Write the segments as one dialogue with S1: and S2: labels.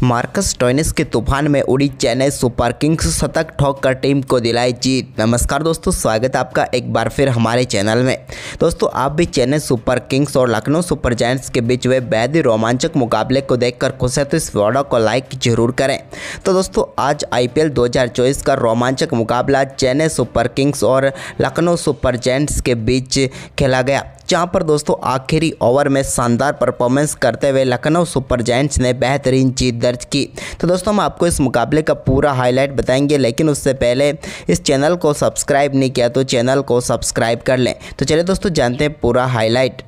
S1: Marcus Stoinis के तूफान में उड़ी चेन्नई सुपर किंग्स, शतक ठोक कर टीम को दिलाई जीत। नमस्कार दोस्तों, स्वागत है आपका एक बार फिर हमारे चैनल में। दोस्तों, आप भी चेन्नई सुपर किंग्स और लखनऊ सुपर जायंट्स के बीच हुए बेहद ही रोमांचक मुकाबले को देखकर खुश है तो इस वीडियो को लाइक जरूर करें। तो दोस्तों, आज IPL 2024 का रोमांचक मुकाबला चेन्नई सुपर किंग्स और लखनऊ सुपर जायंट्स के बीच खेला गया, जहां पर दोस्तों आखिरी ओवर में शानदार परफॉर्मेंस करते हुए लखनऊ सुपर जायंट्स ने बेहतरीन जीत दर्ज की। तो दोस्तों, हम आपको इस मुकाबले का पूरा हाईलाइट बताएंगे, लेकिन उससे पहले इस चैनल को सब्सक्राइब नहीं किया तो चैनल को सब्सक्राइब कर लें। तो चलिए दोस्तों, जानते हैं पूरा हाईलाइट।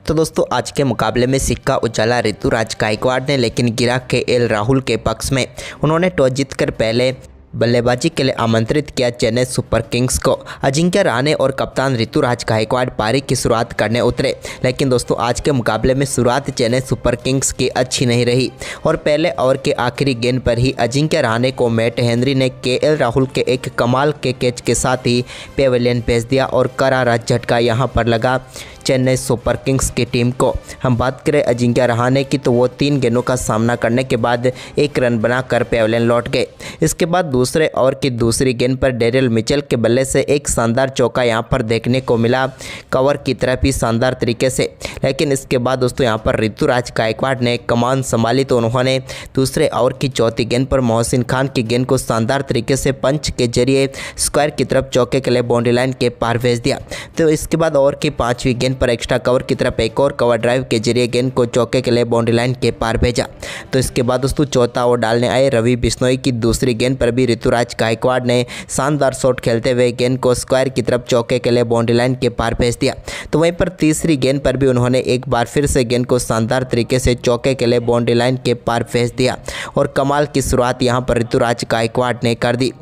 S1: तो दोस्तों, आज के मुकाबले में सिक्का उछाला ऋतुराज गायकवाड़ ने, लेकिन गिरा KL राहुल के पक्ष में। उन्होंने टॉस जीतकर पहले बल्लेबाजी के लिए आमंत्रित किया चेन्नई सुपर किंग्स को। अजिंक्य रहाणे और कप्तान ऋतुराज गायकवाड़ पारी की शुरुआत करने उतरे, लेकिन दोस्तों आज के मुकाबले में शुरुआत चेन्नई सुपर किंग्स की अच्छी नहीं रही और पहले ओवर के आखिरी गेंद पर ही अजिंक्य रहाणे को मैट हेनरी ने KL राहुल के एक कमाल के कैच के साथ ही पेविलियन भेज दिया और करारा झटका यहां पर लगा चेन्नई सुपर किंग्स की टीम को। हम बात करें अजिंक्य रहाणे की, तो वो 3 गेंदों का सामना करने के बाद 1 रन बनाकर पेविलियन लौट गए। इसके बाद दूसरे ओवर की दूसरी गेंद पर डेरियल मिचेल के बल्ले से एक शानदार चौका यहां पर देखने को मिला, कवर की तरफ ही शानदार तरीके से। लेकिन इसके बाद दोस्तों यहां पर ऋतुराज गायकवाड़ ने कमान संभाली, तो उन्होंने दूसरे ओवर की चौथी गेंद पर मोहसिन खान की गेंद को शानदार तरीके से पंच के जरिए स्क्वायर की तरफ चौके के लिए बाउंड्री लाइन के पार भेज दिया। तो इसके बाद ओवर की 5वीं गेंद पर एक्स्ट्रा कवर की तरफ एक और कवर ड्राइव के जरिए गेंद को चौके के लिए बाउंड्री लाइन के पार भेजा। तो इसके बाद दोस्तों चौथा ओवर डालने आए रवि बिश्नोई की दूसरी गेंद पर भी ऋतुराज गायकवाड़ ने शानदार शॉट खेलते हुए गेंद को स्क्वायर की तरफ चौके के लिए बाउंड्री लाइन के पार भेज दिया। तो वहीं पर तीसरी गेंद पर भी उन्होंने एक बार फिर से गेंद को शानदार तरीके से चौके के लिए बाउंड्री लाइन के पार भेज दिया और कमाल की शुरुआत यहां पर ऋतुराज गायकवाड़ ने कर दी।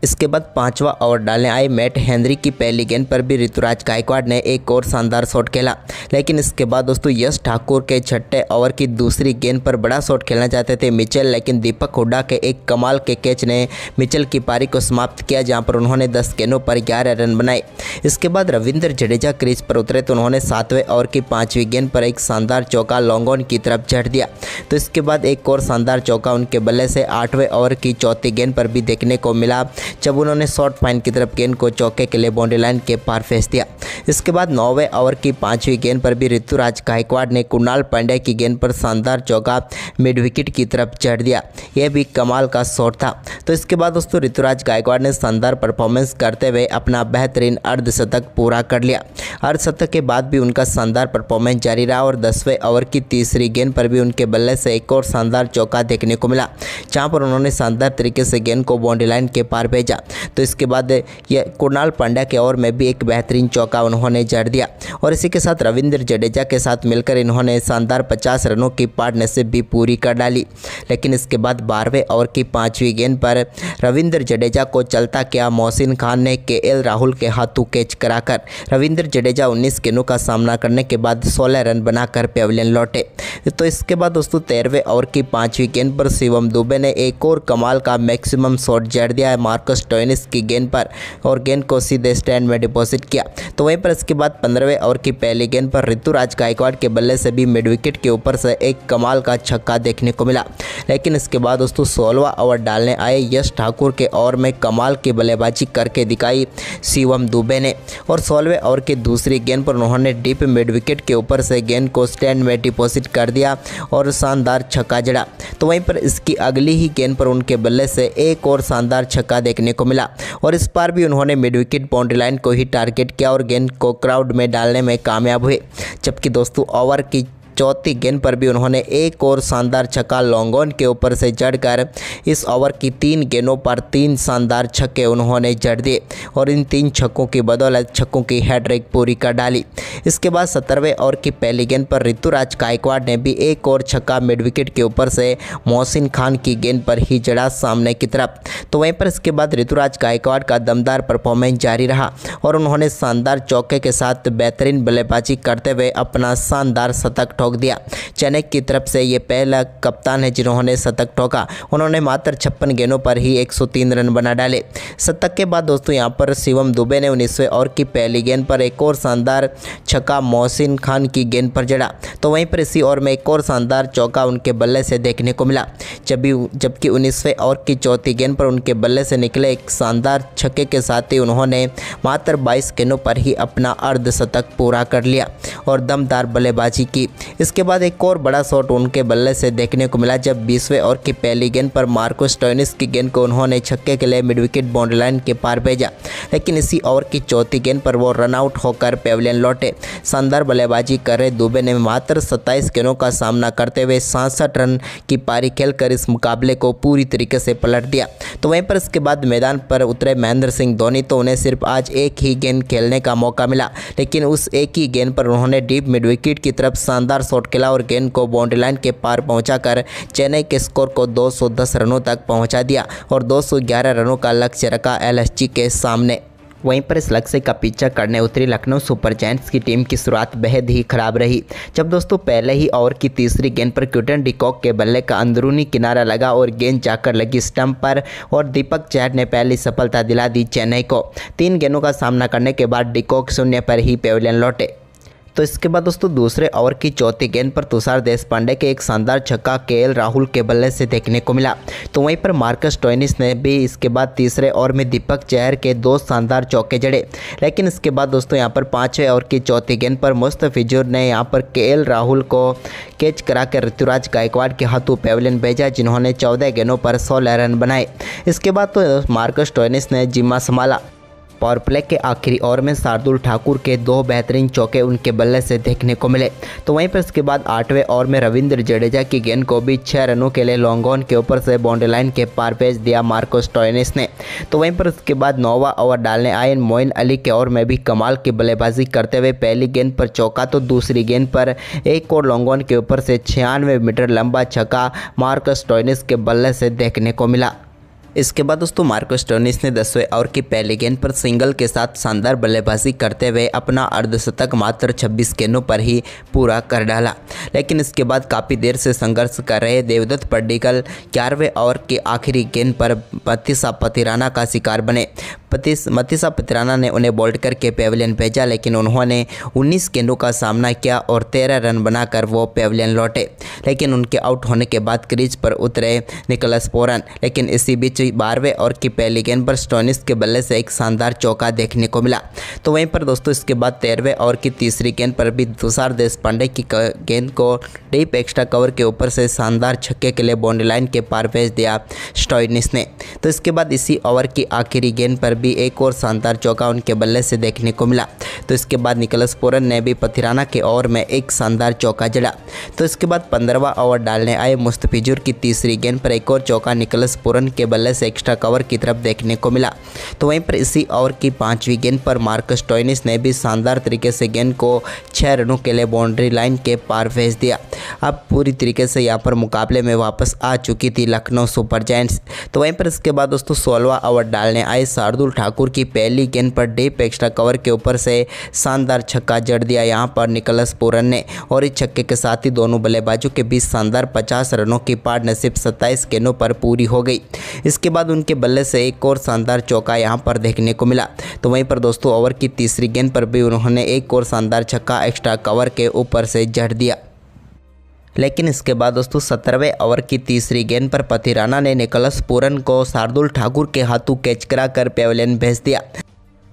S1: इसके बाद 5वां ओवर डालने आए मैट हेनरी की पहली गेंद पर भी ऋतुराज गायकवाड़ ने एक और शानदार शॉट खेला, लेकिन इसके बाद दोस्तों यश ठाकुर के 6ठे ओवर की दूसरी गेंद पर बड़ा शॉट खेलना चाहते थे मिचेल, लेकिन दीपक हुड्डा के एक कमाल के कैच ने मिचेल की पारी को समाप्त किया, जहां पर उन्होंने 10 गेंदों पर 11 रन बनाए। इसके बाद रविंद्र जडेजा क्रीज पर उतरे, तो उन्होंने 7वें ओवर की 5वीं गेंद पर एक शानदार चौका लॉन्ग ऑन की तरफ झड़ दिया। तो इसके बाद एक और शानदार चौका उनके बल्ले से 8वें ओवर की चौथी गेंद पर भी देखने को मिला, जब उन्होंने शॉर्ट फाइन की तरफ गेंद को चौके के लिए बाउंड्री लाइन के पार फेंक दिया। इसके बाद 9वें ओवर की 5वीं गेंद पर भी ऋतुराज गायकवाड़ ने कुणाल पांड्या की गेंद पर शानदार चौका मिड विकेट की तरफ जड़ दिया, यह भी कमाल का शॉट था। तो इसके बाद दोस्तों ऋतुराज गायकवाड़ ने शानदार परफॉर्मेंस करते हुए अपना बेहतरीन अर्धशतक पूरा कर लिया। अर्धशतक के बाद भी उनका शानदार परफॉर्मेंस जारी रहा और 10वें ओवर की तीसरी गेंद पर भी उनके बल्ले से एक और शानदार चौका देखने को मिला, जहां पर उन्होंने शानदार तरीके से गेंद को बाउंड्री लाइन के पार भेजा। तो इसके बाद ये कुणाल पांड्या के ओवर में भी एक बेहतरीन चौका उन्होंने जड़ दिया और इसी के साथ रविंद्र जडेजा के साथ मिलकर इन्होंने शानदार 50 रनों की पार्टनरशिप भी पूरी कर डाली। लेकिन इसके बाद 12वें ओवर की 5वीं गेंद पर रविंद्र जडेजा को चलता किया मोहसिन खान ने KL राहुल के हाथों कैच कराकर रविंद्र जडेजा 19 गेंदों का सामना करने के बाद 16 रन बनाकर पेविलियन लौटे। तो इसके बाद दोस्तों 13वें ओवर की 5वीं गेंद पर शिवम दुबे ने एक और कमाल का मैक्सिमम शॉट जड़ दिया है मार्कस स्टोइनिस की गेंद पर और गेंद को सीधे स्टैंड में डिपॉजिट किया। तो वहीं पर इसके बाद 15वें ओवर की पहली गेंद पर ऋतुराज गायकवाड़ के बल्ले से भी मिड विकेट के ऊपर से एक कमाल का छक्का देखने को मिला। लेकिन इसके बाद दोस्तों 16वां ओवर डालने आए यश ठाकुर के ओवर में कमाल की बल्लेबाजी करके दिखाई शिवम दुबे ने और 16वें ओवर की दूसरी गेंद पर उन्होंने डीप मिड विकेट के ऊपर से गेंद को स्टैंड में डिपॉजिट कर दिया और शानदार छक्का जड़ा। तो वहीं पर इसकी अगली ही गेंद पर उनके बल्ले से एक और शानदार छक्का देखने को मिला और इस बार भी उन्होंने मिड विकेट बाउंड्री लाइन को ही टारगेट किया और गेंद को क्राउड में डालने में कामयाब हुए। जबकि दोस्तों ओवर की चौथी गेंद पर भी उन्होंने एक और शानदार छक्का लॉन्ग ऑन के ऊपर से जड़कर इस ओवर की 3 गेंदों पर 3 शानदार छक्के उन्होंने जड़ दिए और इन 3 छक्कों की बदौलत छक्कों की हैट्रिक पूरी कर डाली। इसके बाद 17वें ओवर की पहली गेंद पर ऋतुराज गायकवाड़ ने भी एक और छक्का मिड विकेट के ऊपर से मोहसिन खान की गेंद पर ही जड़ा सामने की तरफ। तो वहीं पर इसके बाद ऋतुराज गायकवाड़ का दमदार परफॉर्मेंस जारी रहा और उन्होंने शानदार चौके के साथ बेहतरीन बल्लेबाजी करते हुए अपना शानदार शतक ठोक दिया। चेन्नई की तरफ से ये पहला कप्तान है जिन्होंने शतक ठोका। उन्होंने मात्र 56 गेंदों पर ही 103 रन बना डाले। शतक के बाद दोस्तों यहाँ पर शिवम दुबे ने 19वें ओवर की पहली गेंद पर एक और शानदार छक्का मोहसिन खान की गेंद पर जड़ा। तो वहीं पर इसी ओवर में एक और शानदार चौका उनके बल्ले से देखने को मिला, जबकि 19वें ओवर की चौथी गेंद पर उनके बल्ले से निकले एक शानदार छक्के के साथ ही उन्होंने मात्र 22 गेंदों पर ही अपना अर्धशतक पूरा कर लिया और दमदार बल्लेबाजी की। इसके बाद एक और बड़ा शॉट उनके बल्ले से देखने को मिला जब 20वें ओवर की पहली गेंद पर मार्को स्टोइनिस की गेंद को उन्होंने छक्के के लिए मिड विकेट बाउंड्री लाइन के पार भेजा, लेकिन इसी ओवर की चौथी गेंद पर वो रन आउट होकर पेविलियन लौटे। शानदार बल्लेबाजी कर रहे दुबे ने मात्र 27 गेंदों का सामना करते हुए 67 रन की पारी खेलकर इस मुकाबले को पूरी तरीके से पलट दिया। तो वहीं पर इसके बाद मैदान पर उतरे महेंद्र सिंह धोनी, तो उन्हें सिर्फ आज एक ही गेंद खेलने का मौका मिला, लेकिन उस एक ही गेंद पर उन्होंने डीप मिड विकेट की तरफ शानदार शॉट खेला और गेंद को बाउंड्री लाइन के पार पहुंचाकर चेन्नई के स्कोर को 210 रनों तक पहुंचा दिया और 211 रनों का लक्ष्य रखा एलएसजी के सामने। वहीं पर इस लक्ष्य का पीछा करने उतरी लखनऊ सुपर जायंट्स की टीम की शुरुआत बेहद ही खराब रही, जब दोस्तों पहले ही ओवर की तीसरी गेंद पर क्विंटन डी कॉक के बल्ले का अंदरूनी किनारा लगा और गेंद जाकर लगी स्टंप पर और दीपक चहर ने पहली सफलता दिला दी चेन्नई को। 3 गेंदों का सामना करने के बाद डी कॉक 0 पर ही पेविलियन लौटे। तो इसके बाद दोस्तों दूसरे ओवर की चौथी गेंद पर तुषार देशपांडे के एक शानदार छक्का केएल राहुल के बल्ले से देखने को मिला। तो वहीं पर मार्कस स्टोइनिस ने भी इसके बाद तीसरे ओवर में दीपक चहर के 2 शानदार चौके जड़े, लेकिन इसके बाद दोस्तों यहाँ पर 5वें ओवर की चौथी गेंद पर मुस्तफिजुर ने यहाँ पर केएल राहुल को कैच करा कर ऋतुराज गायकवाड़ के हाथों पेविलियन भेजा, जिन्होंने 14 गेंदों पर 16 रन बनाए। इसके बाद तो मार्कस स्टोइनिस ने जिम्मा संभाला। पावर प्ले के आखिरी ओवर में शार्दुल ठाकुर के 2 बेहतरीन चौके उनके बल्ले से देखने को मिले। तो वहीं पर इसके बाद 8वें ओवर में रविंद्र जडेजा की गेंद को भी 6 रनों के लिए लॉन्ग ऑन के ऊपर से बाउंड्री लाइन के पार भेज दिया मार्को स्टोइनिस ने। तो वहीं पर इसके बाद 9वां ओवर डालने आए मोइन अली के ओवर में भी कमाल की बल्लेबाजी करते हुए पहली गेंद पर चौका तो दूसरी गेंद पर एक और लॉन्ग ऑन के ऊपर से 96 मीटर लंबा छक्का मार्को स्टोइनिस के बल्ले से देखने को मिला। इसके बाद दोस्तों मार्को स्टोइनिस ने 10वें ओवर की पहली गेंद पर सिंगल के साथ शानदार बल्लेबाजी करते हुए अपना अर्धशतक मात्र 26 गेंदों पर ही पूरा कर डाला, लेकिन इसके बाद काफ़ी देर से संघर्ष कर रहे देवदत्त पड्डीकल 11वें ओवर की आखिरी गेंद पर मतीसा पथिराना का शिकार बने। मतीसा पथिराना ने उन्हें बोल्ड करके पेविलियन भेजा, लेकिन उन्होंने 19 गेंदों का सामना किया और 13 रन बनाकर वो पेविलियन लौटे, लेकिन उनके आउट होने के बाद क्रीज पर उतरे निकोलस पूरन, लेकिन इसी बीच 12वें ओवर की पहली गेंद पर स्टोइनिस के बल्ले से एक शानदार चौका देखने को मिला। तो वहीं पर दोस्तों इसके बाद 13वें ओवर की तीसरी गेंद पर भी तुषार देशपांडे की गेंद को डीप एक्स्ट्रा कवर के ऊपर से शानदार छक्के के लिए बाउंड्री लाइन के पार भेज दिया स्टोइनिस ने। तो इसके बाद इसी ओवर की आखिरी गेंद पर भी एक और शानदार चौका उनके बल्ले से देखने को मिला। तो इसके बाद निकोलस पूरन ने भी पथिराना के ओवर में एक शानदार चौका जड़ा। तो इसके बाद 15वां ओवर डालने आए मुस्तफिजुर की तीसरी गेंद पर एक और चौका निकोलस पूरन के बल्ले से एक्स्ट्रा कवर की तरफ देखने को मिला। तो वहीं पर इसी ओवर की 5वीं गेंद पर मार्कस स्टोइनिस ने भी शानदार तरीके से गेंद को 6 रनों के लिए बाउंड्री लाइन के पार भेज दिया। अब पूरी तरीके से यहाँ पर मुकाबले में वापस आ चुकी थी लखनऊ सुपर जायंट्स। तो वहीं पर इसके बाद दोस्तों 16वां ओवर डालने आए शार्दुल ठाकुर की पहली गेंद पर डीप एक्स्ट्रा कवर के ऊपर से शानदार छक्का जड़ दिया यहाँ पर निकोलस पूरन ने, और इस छक्के के साथ ही दोनों बल्लेबाजों के बीच शानदार 50 रनों की पार्टनरशिप 27 गेंदों पर पूरी हो गई। इसके बाद उनके बल्ले से एक और शानदार चौका यहाँ पर देखने को मिला। तो वहीं पर दोस्तों ओवर की तीसरी गेंद पर भी उन्होंने एक और शानदार छक्का एक्स्ट्रा कवर के ऊपर से जड़ दिया, लेकिन इसके बाद दोस्तों 17वें ओवर की तीसरी गेंद पर पथिराना ने निकोलस पूरन को शार्दुल ठाकुर के हाथों कैच करा कर पेविलियन भेज दिया।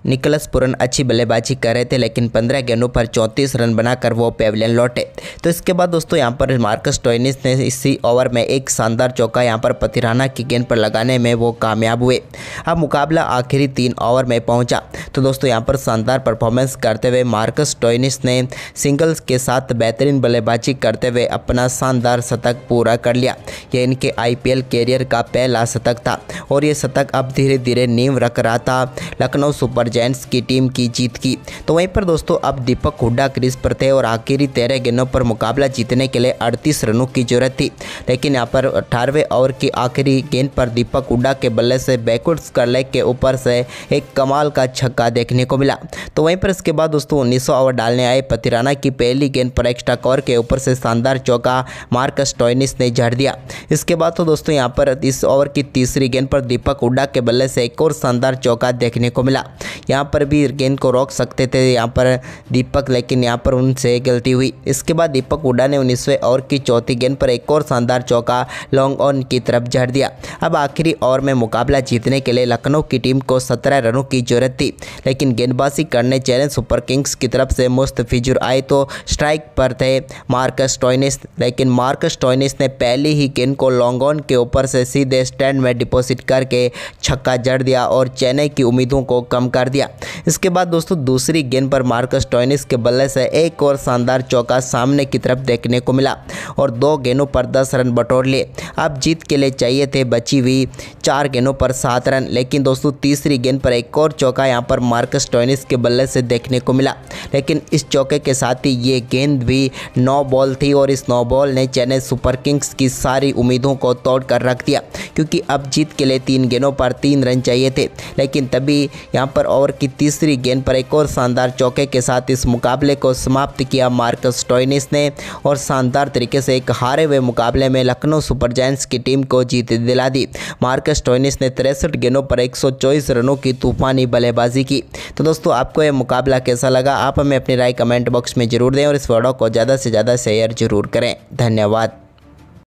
S1: निकोलस पूरन अच्छी बल्लेबाजी कर रहे थे, लेकिन 15 गेंदों पर 34 रन बनाकर वो पेविलियन लौटे। तो इसके बाद दोस्तों यहाँ पर मार्कस स्टोइनिस ने इसी ओवर में एक शानदार चौका यहाँ पर पथिराना की गेंद पर लगाने में वो कामयाब हुए। अब मुकाबला आखिरी 3 ओवर में पहुँचा। तो दोस्तों यहाँ पर शानदार परफॉर्मेंस करते हुए मार्कस स्टोइनिस ने सिंगल्स के साथ बेहतरीन बल्लेबाजी करते हुए अपना शानदार शतक पूरा कर लिया। यह इनके IPL कैरियर का पहला शतक था और ये शतक अब धीरे धीरे नींव रख रहा था लखनऊ सुपर जायंट्स की टीम की जीत की। तो वहीं पर दोस्तों अब दीपक हुड्डा क्रीज पर थे और आखिरी 13 गेंदों पर मुकाबला जीतने के लिए 38 रनों की जरूरत थी, लेकिन यहाँ पर 18वें ओवर की आखिरी गेंद पर दीपक हुड्डा के बल्ले से बैकवर्ड्स कर लेग के ऊपर से एक कमाल का छक्का देखने को मिला। तो वहीं पर इसके बाद दोस्तों 1900 ओवर डालने आए पतिराना की पहली गेंद पर एक्स्ट्रा कवर के ऊपर से शानदार चौका मार्कस स्टोइनिस ने जड़ दिया। इसके बाद तो दोस्तों यहाँ पर इस ओवर की तीसरी गेंद पर दीपक हुड्डा के बल्ले से एक और शानदार चौका देखने को मिला। यहाँ पर भी गेंद को रोक सकते थे यहाँ पर दीपक, लेकिन यहाँ पर उनसे गलती हुई। इसके बाद दीपक हुड्डा ने 19वें ओवर की चौथी गेंद पर एक और शानदार चौका लॉन्ग ऑन की तरफ जड़ दिया। अब आखिरी ओवर में मुकाबला जीतने के लिए लखनऊ की टीम को 17 रनों की जरूरत थी, लेकिन गेंदबाजी करने चेन्नई सुपर किंग्स की तरफ से मुस्तफिजुर आए तो स्ट्राइक पर थे मार्कस स्टोइनिस, लेकिन मार्कस स्टोइनिस ने पहली ही गेंद को लॉन्ग ऑन के ऊपर से सीधे स्टैंड में डिपॉजिट करके छक्का जड़ दिया और चेन्नई की उम्मीदों को कम कर दिया। इसके बाद दोस्तों दूसरी गेंद पर मार्कस स्टोइनिस के बल्ले से एक और शानदार चौका सामने की तरफ देखने को मिला और 2 गेंदों पर 10 रन बटोर लिए। अब जीत के लिए चाहिए थे बची हुई 4 गेंदों पर 7 रन, लेकिन दोस्तों तीसरी गेंद पर एक और चौका यहां पर मार्कस स्टोइनिस के बल्ले से देखने को मिला, लेकिन इस चौके के साथ ही ये गेंद भी 9 बॉल थी और इस 9 बॉल ने चेन्नई सुपर किंग्स की सारी उम्मीदों को तोड़ कर रख दिया, क्योंकि अब जीत के लिए 3 गेंदों पर 3 रन चाहिए थे। लेकिन तभी यहां पर ओवर की तीसरी गेंद पर एक और शानदार चौके के साथ इस मुकाबले को समाप्त किया मार्कस स्टोइनिस ने और शानदार तरीके से एक हारे हुए मुकाबले में लखनऊ सुपर जायंट्स की टीम को जीत दिला दी। मार्कस स्टोइनिस ने 63 गेंदों पर 124 रनों की तूफानी बल्लेबाजी की। तो दोस्तों आपको यह मुकाबला कैसा लगा, आप हमें अपनी राय कमेंट बॉक्स में जरूर दें और इस वीडियो को ज़्यादा से ज़्यादा शेयर जरूर करें। धन्यवाद।